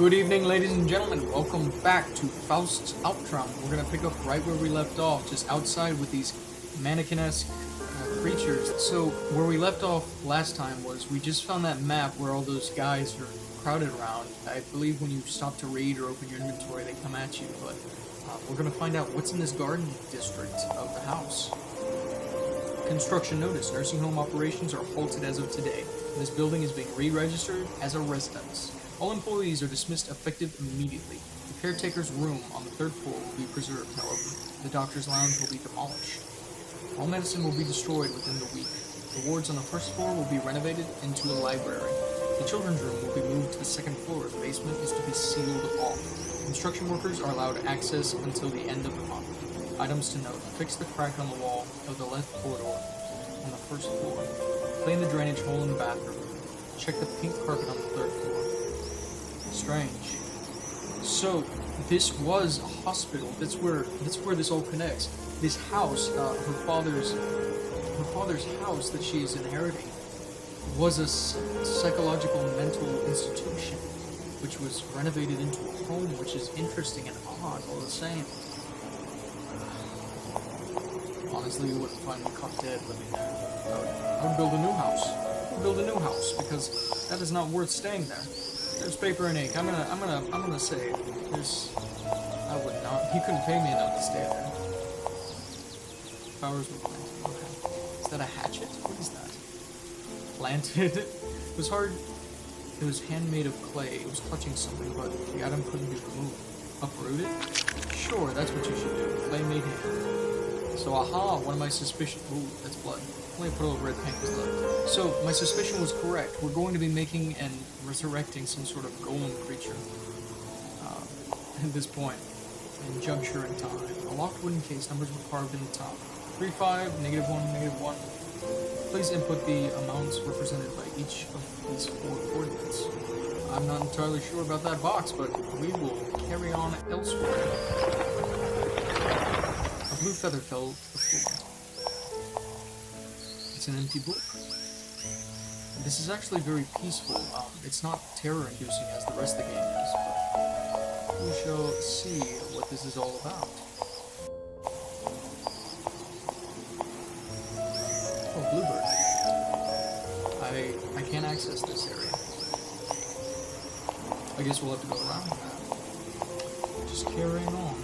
Good evening, ladies and gentlemen. Welcome back to Fausts Alptraum. We're going to pick up right where we left off, just outside with these mannequin-esque creatures. So, where we left off last time was we just found that map where all those guys are crowded around. I believe when you stop to read or open your inventory, they come at you, but we're going to find out what's in this garden district of the house. Construction notice. Nursing home operations are halted as of today. This building is being re-registered as a residence. All employees are dismissed effective immediately. The caretaker's room on the third floor will be preserved, however. The doctor's lounge will be demolished. All medicine will be destroyed within the week. The wards on the first floor will be renovated into a library. The children's room will be moved to the second floor. The basement is to be sealed off. Construction workers are allowed access until the end of the month. Items to note. Fix the crack on the wall of the left corridor on the first floor. Clean the drainage hole in the bathroom. Check the pink carpet on the third floor. Strange. So, this was a hospital. That's where this all connects. This house, her father's house that she is inheriting, was a psychological mental institution, which was renovated into a home, which is interesting and odd all the same. Honestly, you wouldn't find me caught dead living there. I would build a new house. Because that is not worth staying there. There's paper and ink. I'm gonna say there's. I would not. He couldn't pay me enough to stay there. Powers were planted. Okay. Is that a hatchet? What is that? Planted. It was hard. It was handmade of clay. It was clutching something, but the item couldn't be removed. Uproot it? Sure, that's what you should do. Clay made hand. So, aha, one of my suspicions. Ooh, that's blood. Only a puddle of red paint was left. So, my suspicion was correct. We're going to be making and resurrecting some sort of golem creature at this point, in juncture in time. A locked wooden case, numbers were carved in the top. 35, -1, -1. Please input the amounts represented by each of these four coordinates. I'm not entirely sure about that box, but we will carry on elsewhere. A blue feather fell to the floor. It's an empty book. This is actually very peaceful. It's not terror-inducing as the rest of the game is, but we shall see what this is all about. Oh, bluebird. I can't access this area. I guess we'll have to go around that. Just carrying on.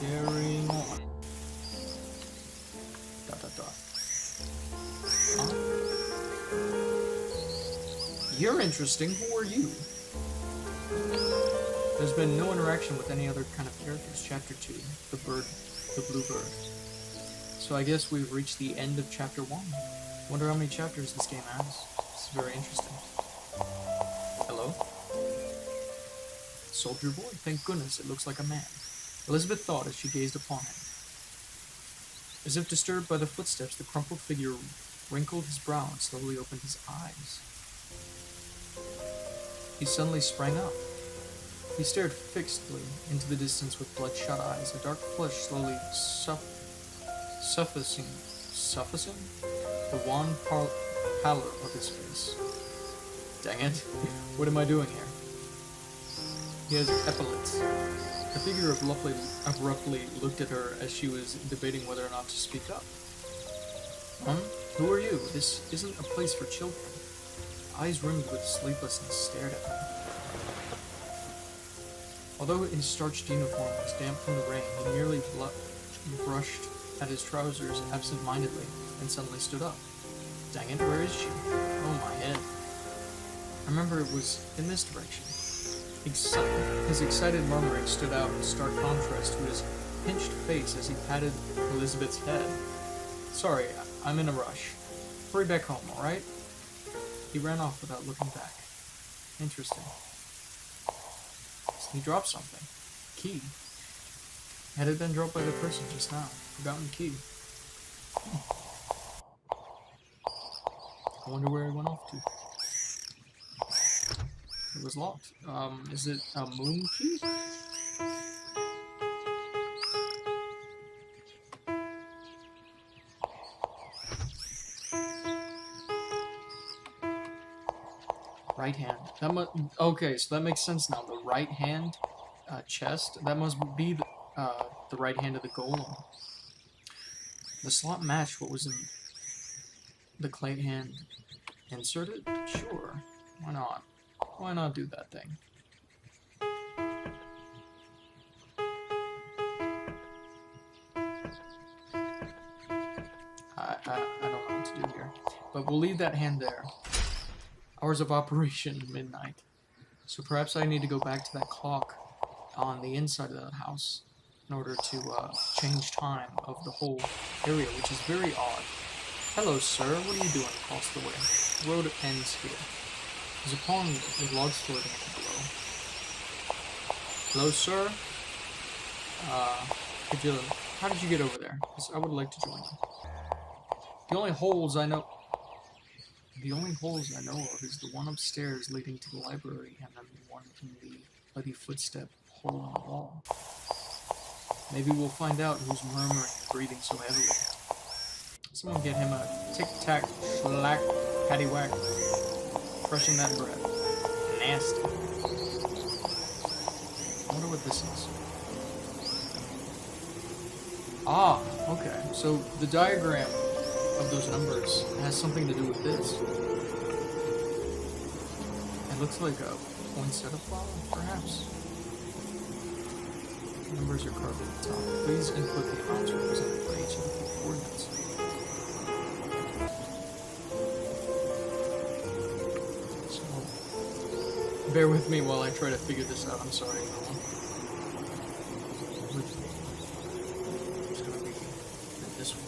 Carrying on. Dot, dot, dot. Huh? You're interesting. Who are you? There's been no interaction with any other kind of characters. Chapter 2. The bird. The blue bird. So I guess we've reached the end of Chapter 1. Wonder how many chapters this game has. This is very interesting. Hello? Soldier boy. Thank goodness, it looks like a man. Elizabeth thought as she gazed upon him. As if disturbed by the footsteps, the crumpled figure wrinkled his brow and slowly opened his eyes. He suddenly sprang up. He stared fixedly into the distance with bloodshot eyes, a dark flush slowly suffusing the wan pallor of his face. Dang it, what am I doing here? He has epaulets. The figure abruptly looked at her as she was debating whether or not to speak up. Who are you? This isn't a place for children. Eyes rimmed with sleeplessness stared at her. Although his starched uniform was damp from the rain, he merely brushed at his trousers absent-mindedly and suddenly stood up. Dang it, where is she? Oh, my head. I remember it was in this direction. His excited murmuring stood out in stark contrast to his pinched face as he patted Elizabeth's head. Sorry, I'm in a rush. Hurry back home, alright? He ran off without looking back. Interesting. He dropped something. Key. Had it been dropped by the person just now? Forgotten key. I wonder where it went off to. It was locked. Is it a moon key? right hand. That must. Okay, so that makes sense now. The right hand chest. That must be the right hand of the golem. The slot matched what was in the clay hand. Insert it? Sure. Why not? Why not do that thing? I don't know what to do here. But we'll leave that hand there. Hours of operation, midnight. So perhaps I need to go back to that clock on the inside of that house in order to change time of the whole area, which is very odd. Hello, sir. What are you doing across the way? The road ends here. There's a pond with logs floating below. Hello, sir. How did you get over there? 'Cause I would like to join you. The only holes I know of is the one upstairs leading to the library, and then the one in the bloody footstep hole in the wall. Maybe we'll find out who's murmuring and breathing so heavily. Someone get him a tic-tac, schlack, paddywhack. Crushing that bread. Nasty. I wonder what this is. Ah, okay. So the diagram of those numbers has something to do with this. It looks like a poinsettia flower, perhaps. Numbers are carved at the top. Please input the amounts represented by each of the coordinates. So, bear with me while I try to figure this out. I'm sorry, everyone. It's gonna be this one.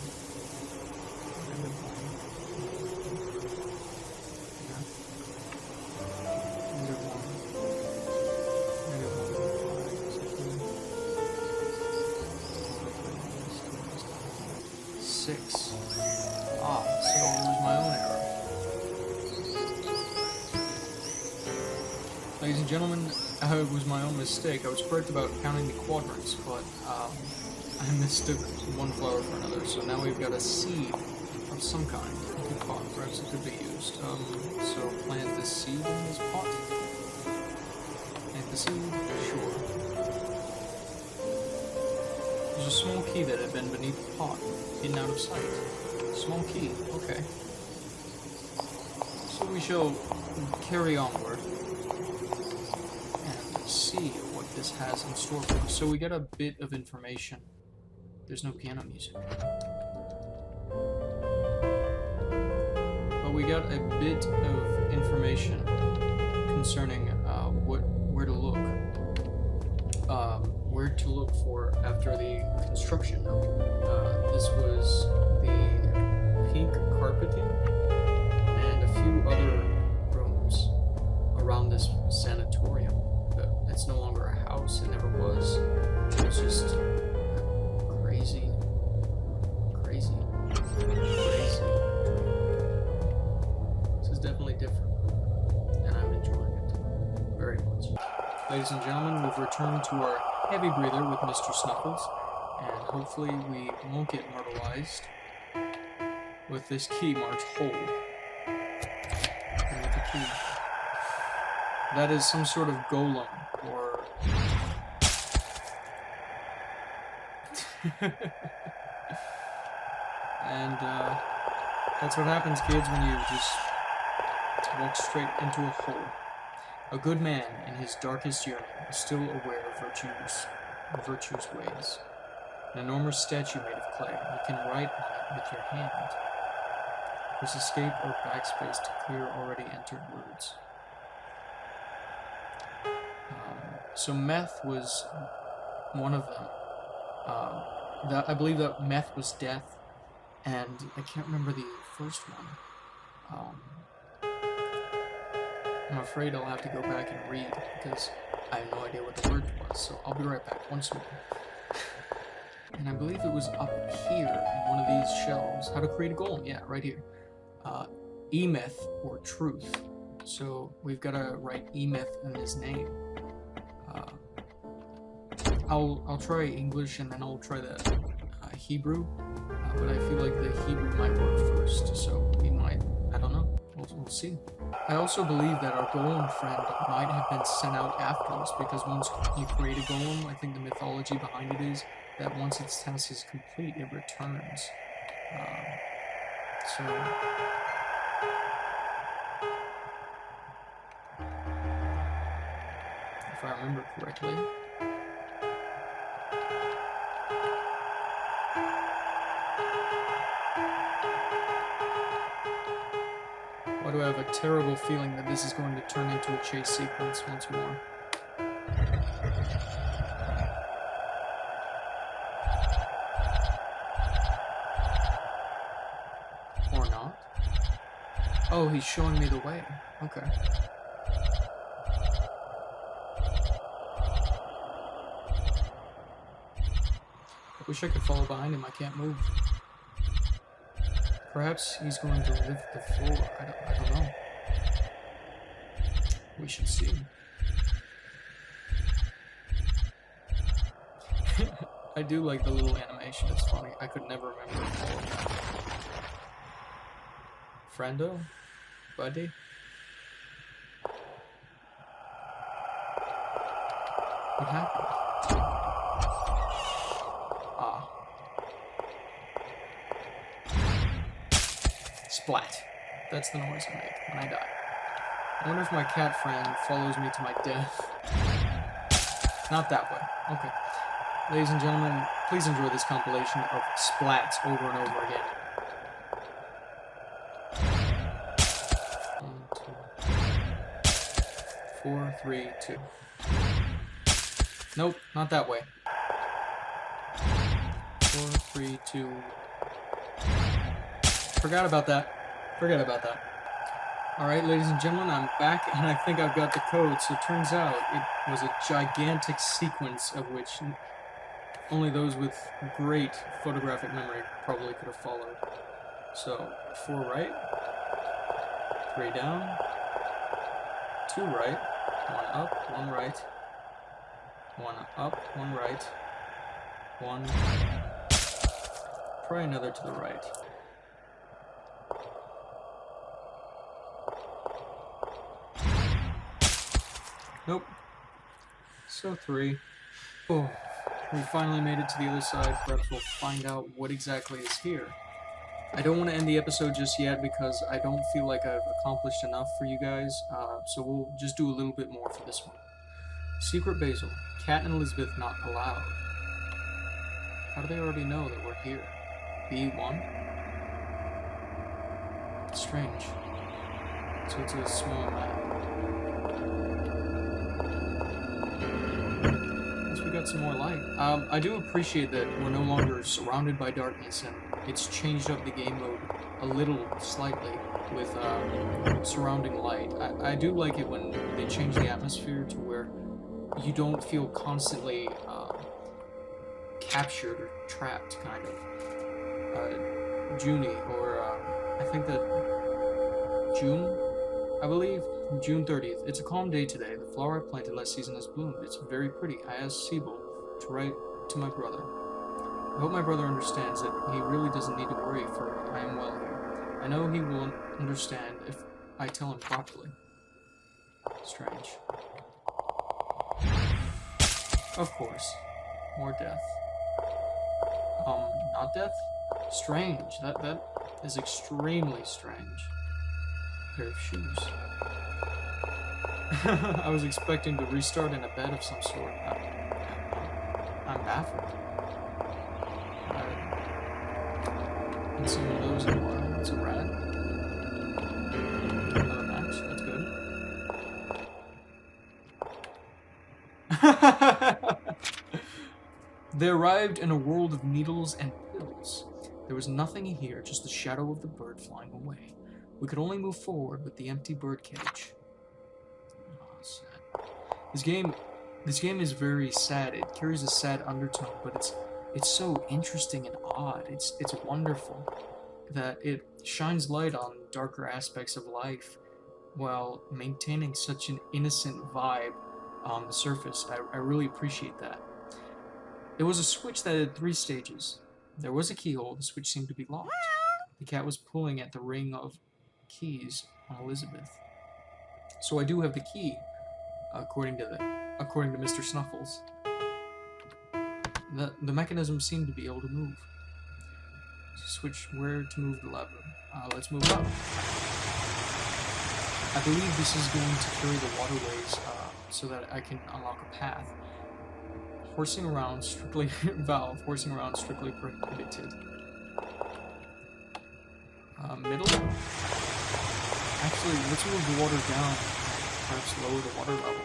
Ah, so it was my own error. Ladies and gentlemen, it was my own mistake. I was correct about counting the quadrants, but I mistook one flower for another, so now we've got a seed of some kind. A good pot, perhaps it could be used. So plant the seed in this pot. Plant the seed? Sure. There's a small key that had been beneath the pot, hidden out of sight. Small key, okay. So we shall carry onward and see what this has in store for us. So we get a bit of information. There's no piano music. But we got a bit of information concerning where to look. Where to look for after the construction. This was the pink carpeting and a few other rooms around this sanatorium. But it's no longer a house. It never was. It was just crazy. This is definitely different, and I'm enjoying it very much. Ladies and gentlemen, we've returned to our heavy breather with Mr. Snuffles, and hopefully we won't get myrtleized with this key marked hole. And with the key. That is some sort of golem, or... and that's what happens, kids, when you just walk straight into a hole. A good man, in his darkest yearning, is still aware of virtue's ways. An enormous statue made of clay. You can write on it with your hand. Press escape or backspace to clear already entered words. So meth was one of them. I believe that meth was death, and I can't remember the first one. I'm afraid I'll have to go back and read, because I have no idea what the word was, so I'll be right back once more. And I believe it was up here in one of these shelves. How to create a golem, yeah, right here. Iv'e, or truth. So we've got to write Iv'e in his name. I'll try English and then I'll try the Hebrew, but I feel like the Hebrew might work first, so we might, I don't know, we'll see. I also believe that our golem friend might have been sent out after us, because once you create a golem, I think the mythology behind it is that once its task is complete, it returns. Um, so, if I remember correctly. Why do I have a terrible feeling that this is going to turn into a chase sequence once more? Or not? Oh, he's showing me the way. Okay. I wish I could follow behind him. I can't move. Perhaps he's going to lift the floor. I don't know. We should see. I do like the little animation. It's funny. I could never remember all of that. Friendo? Buddy? What happened? Ah. Splat. That's the noise I make when I die. I wonder if my cat friend follows me to my death. Not that way. Okay. Ladies and gentlemen, please enjoy this compilation of splats over and over again. 1, 2, 4, 3, 2. Nope, not that way. 4, 3, 2. Forgot about that. Forget about that. Alright, ladies and gentlemen, I'm back, and I think I've got the code. So it turns out it was a gigantic sequence of which only those with great photographic memory probably could have followed. So, 4 right, 3 down, 2 right, 1 up, 1 right, 1 up, 1 right, 1, probably another to the right. Nope. So 3. Oh, we finally made it to the other side. Perhaps we'll find out what exactly is here. I don't want to end the episode just yet because I don't feel like I've accomplished enough for you guys, so we'll just do a little bit more for this one. Secret Basil. Cat and Elizabeth not allowed. How do they already know that we're here? B1? Strange. So it's a small map. We got some more light. I do appreciate that we're no longer surrounded by darkness, and it's changed up the game mode a little slightly with surrounding light. I do like it when they change the atmosphere to where you don't feel constantly captured or trapped, kind of. Junie, or I think that June, I believe, June 30th. It's a calm day today. The flower I planted last season has bloomed. It's very pretty. I asked Sibyl to write to my brother. I hope my brother understands that he really doesn't need to worry, for I am well here. I know he will understand if I tell him properly. Strange. Of course. More death. Not death? Strange. That is extremely strange. Pair of shoes. I was expecting to restart in a bed of some sort. I'm baffled. I haven't seen one of those in a while. It's a rat. Another match. That's good. They arrived in a world of needles and pills. There was nothing here, just the shadow of the bird flying away. We could only move forward with the empty bird cage. Oh, sad. This game is very sad. It carries a sad undertone, but it's so interesting and odd. It's wonderful that it shines light on darker aspects of life while maintaining such an innocent vibe on the surface. I really appreciate that. There was a switch that had 3 stages. There was a keyhole. The switch seemed to be locked. The cat was pulling at the ring of keys on Elizabeth. So I do have the key, according to Mr. Snuffles. The mechanism seemed to be able to move. Switch where to move the lever. Let's move up. I believe this is going to carry the waterways so that I can unlock a path. Horsing around strictly valve. Horsing around strictly prohibited. Middle. Actually, let's move the water down. Perhaps lower the water level.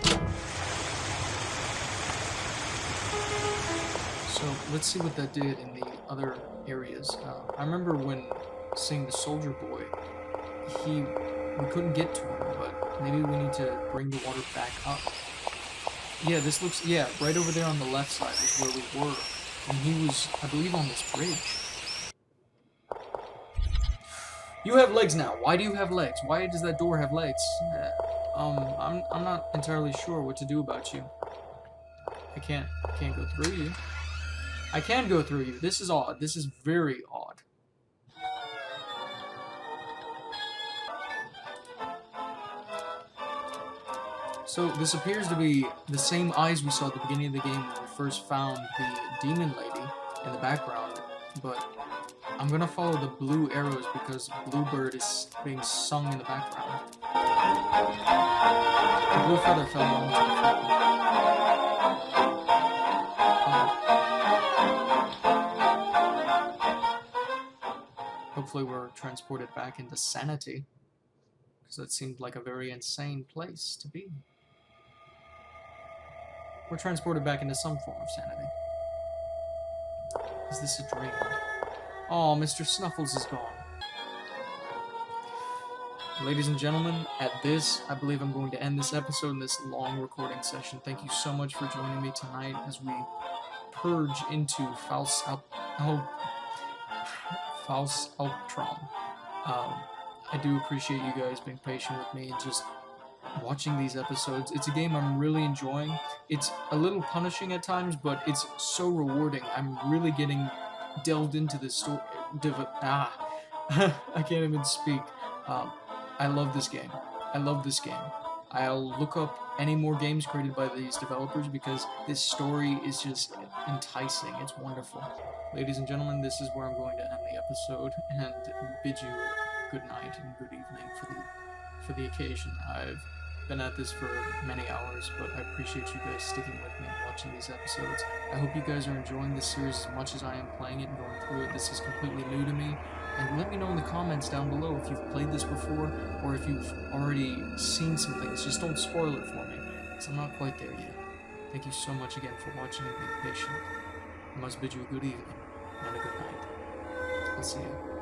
So let's see what that did in the other areas. I remember when seeing the soldier boy, we couldn't get to him, but maybe we need to bring the water back up. Yeah, this looks, yeah, right over there on the left side is where we were, and he was, I believe, on this bridge. You have legs now. Why do you have legs? Why does that door have legs? I'm not entirely sure what to do about you. I can't go through you. I can go through you. This is odd. This is very odd. So this appears to be the same eyes we saw at the beginning of the game when we first found the demon lady in the background, but I'm gonna follow the blue arrows because Bluebird is being sung in the background. The blue feather fell onto the floor. Hopefully we're transported back into sanity, because that seemed like a very insane place to be. We're transported back into some form of sanity. Is this a dream? Oh, Mr. Snuffles is gone. Ladies and gentlemen, at this, I believe I'm going to end this episode in this long recording session. Thank you so much for joining me tonight as we purge into Fausts Alptraum. I do appreciate you guys being patient with me and just watching these episodes. It's a game I'm really enjoying. It's a little punishing at times, but it's so rewarding. I'm really getting delved into this story. I can't even speak. I love this game. I love this game. I'll look up any more games created by these developers because this story is just enticing. It's wonderful. Ladies and gentlemen, this is where I'm going to end the episode and bid you good night and good evening for the occasion. I've been at this for many hours, but I appreciate you guys sticking with me and watching these episodes. I hope you guys are enjoying this series as much as I am playing it and going through it. This is completely new to me. And let me know in the comments down below if you've played this before or if you've already seen some things. Just don't spoil it for me, because I'm not quite there yet. Thank you so much again for watching and being patient. I must bid you a good evening and a good night. I'll see you.